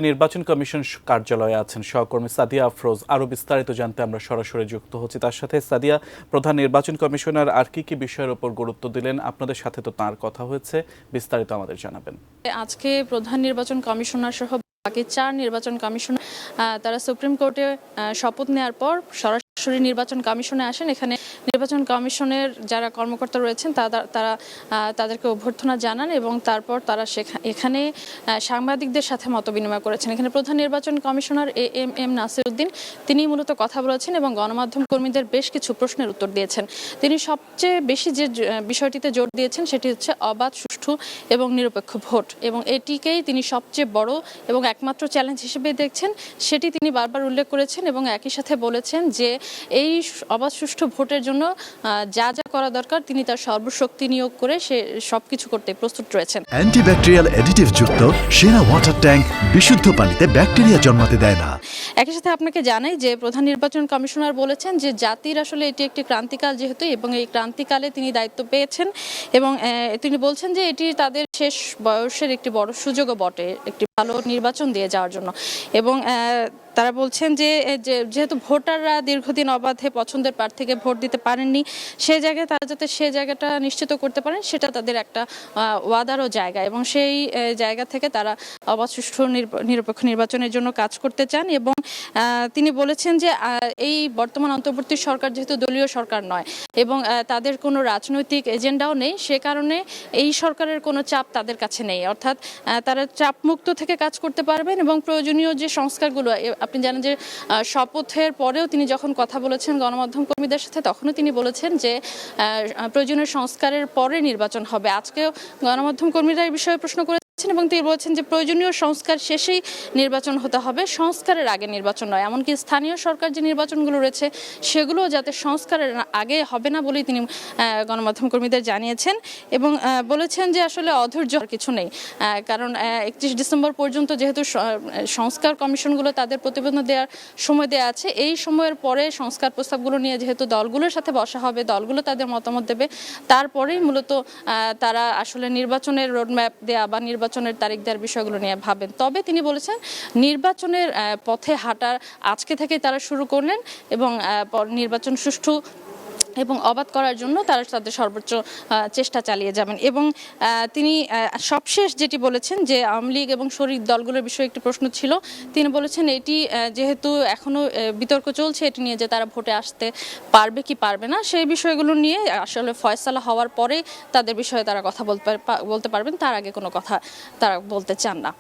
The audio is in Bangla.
নির্বাচন কমিশন কার্যালয়ে আছেন সহকর্মী সাদিয়া আফরোজ। আরো বিস্তারিত জানতে আমরা সরাসরি যুক্ত হচ্ছি তার সাথে। সাদিয়া, প্রধান নির্বাচন কমিশনার আর কি বিষয়ের উপর গুরুত্ব দিলেন? আপনাদের সাথে তো তার কথা হয়েছে, বিস্তারিত আমাদের জানাবেন। আজকে প্রধান নির্বাচন কমিশনার সহ বাকি 4 নির্বাচন কমিশনার তারা সুপ্রিম কোর্টে শপথ নেওয়ার পর সরাসরি নির্বাচন কমিশনে আসেন। এখানে নির্বাচন কমিশনের যারা কর্মকর্তা রয়েছেন তারা তাদেরকে অভ্যর্থনা জানান এবং তারপর তারা এখানে সাংবাদিকদের সাথে মতবিনিময় করেছেন। এখানে প্রধান নির্বাচন কমিশনার এম নাসিরউদ্দিন তিনি মূলত কথা বলেছেন এবং গণমাধ্যম কর্মীদের বেশ কিছু প্রশ্নের উত্তর দিয়েছেন। তিনি সবচেয়ে বেশি যে বিষয়টিতে জোর দিয়েছেন সেটি হচ্ছে অবাধ, সুষ্ঠু এবং নিরপেক্ষ ভোট, এবং এটিকেই তিনি সবচেয়ে বড় এবং একমাত্র চ্যালেঞ্জ হিসেবে দেখছেন, সেটি তিনি বারবার উল্লেখ করেছেন এবং একই সাথে বলেছেন যে এই অবাধ, সুষ্ঠু ভোটের জন্য যা যা করা দরকার তিনি তার সর্বশক্তি নিয়োগ করে সে সবকিছু করতে প্রস্তুত রয়েছেন। অ্যান্টিব্যাকটেরিয়াল অ্যাডিটিভ যুক্ত সেরা ওয়াটার ট্যাঙ্ক বিশুদ্ধ পানিতে ব্যাকটেরিয়া জন্মাতে দেয় না। একই সাথে আপনাকে জানাই যে প্রধান নির্বাচন কমিশনার বলেছেন যে জাতির আসলে এটি একটি ক্রান্তিকাল যেহেতু, এবং এই ক্রান্তিকালে তিনি দায়িত্ব পেয়েছেন এবং তিনি বলছেন যে এটি তাদের শেষ বয়সের একটি বড় সুযোগও বটে একটি ভালো নির্বাচন দিয়ে যাওয়ার জন্য। এবং তারা বলছেন যে যেহেতু ভোটাররা দীর্ঘদিন অবাধে পছন্দের প্রার্থীকে ভোট দিতে পারেননি, সেই জায়গায় তারা যাতে সেই জায়গাটা নিশ্চিত করতে পারেন সেটা তাদের একটা ওয়াদারও জায়গা, এবং সেই জায়গা থেকে তারা অবাধ, সুষ্ঠু, নিরপেক্ষ নির্বাচনের জন্য কাজ করতে চান। এবং তিনি বলেছেন যে এই বর্তমান অন্তর্বর্তী সরকার যেহেতু দলীয় সরকার নয় এবং তাদের কোনো রাজনৈতিক এজেন্ডাও নেই, সে কারণে এই সরকারের কোনো চাপ তাদের কাছে নেই, অর্থাৎ তারা চাপমুক্ত থেকে কাজ করতে পারবেন। এবং প্রয়োজনীয় যে সংস্কারগুলো, আপনি জানেন যে শপথের পরেও তিনি যখন কথা বলেছেন গণমাধ্যম কর্মীদের সাথে তখনও তিনি বলেছেন যে প্রয়োজনীয় সংস্কারের পরে নির্বাচন হবে। আজকেও গণমাধ্যম কর্মীরা এই বিষয়ে প্রশ্ন করে এবং তিনি বলেছেন যে প্রয়োজনীয় সংস্কার শেষেই নির্বাচন হতে হবে, সংস্কারের আগে নির্বাচন নয়। এমনকি স্থানীয় সরকার যে নির্বাচনগুলো রয়েছে সেগুলো যাতে সংস্কারের আগে হবে না বলেই তিনি গণমাধ্যম কর্মীদের জানিয়েছেন এবং বলেছেন যে আসলে অধৈর্য কিছু নেই, কারণ 31 ডিসেম্বর পর্যন্ত যেহেতু সংস্কার কমিশনগুলো তাদের প্রতিবেদন দেওয়ার সময় দেওয়া আছে, এই সময়ের পরে সংস্কার প্রস্তাবগুলো নিয়ে যেহেতু দলগুলোর সাথে বসা হবে, দলগুলো তাদের মতামত দেবে, তারপরেই মূলত তারা আসলে নির্বাচনের রোডম্যাপ দেয়া বা নির্বাচনের তারিখ দেওয়ার বিষয়গুলো নিয়ে ভাবেন। তবে তিনি বলেছেন নির্বাচনের পথে হাঁটার আজকে থেকে তারা শুরু করলেন এবং নির্বাচন সুষ্ঠু এবং অবাধ করার জন্য তারা তাদের সর্বোচ্চ চেষ্টা চালিয়ে যাবেন। এবং তিনি সবশেষ যেটি বলেছেন যে আওয়ামী লীগ এবং শরিক দলগুলোর বিষয়ে একটি প্রশ্ন ছিল, তিনি বলেছেন এটি যেহেতু এখনো বিতর্ক চলছে এটি নিয়ে যে তারা ভোটে আসতে পারবে কি পারবে না, সেই বিষয়গুলো নিয়ে আসলে ফয়সালা হওয়ার পরে তাদের বিষয়ে তারা কথা বলতে পারবেন, তার আগে কোনো কথা তারা বলতে চান না।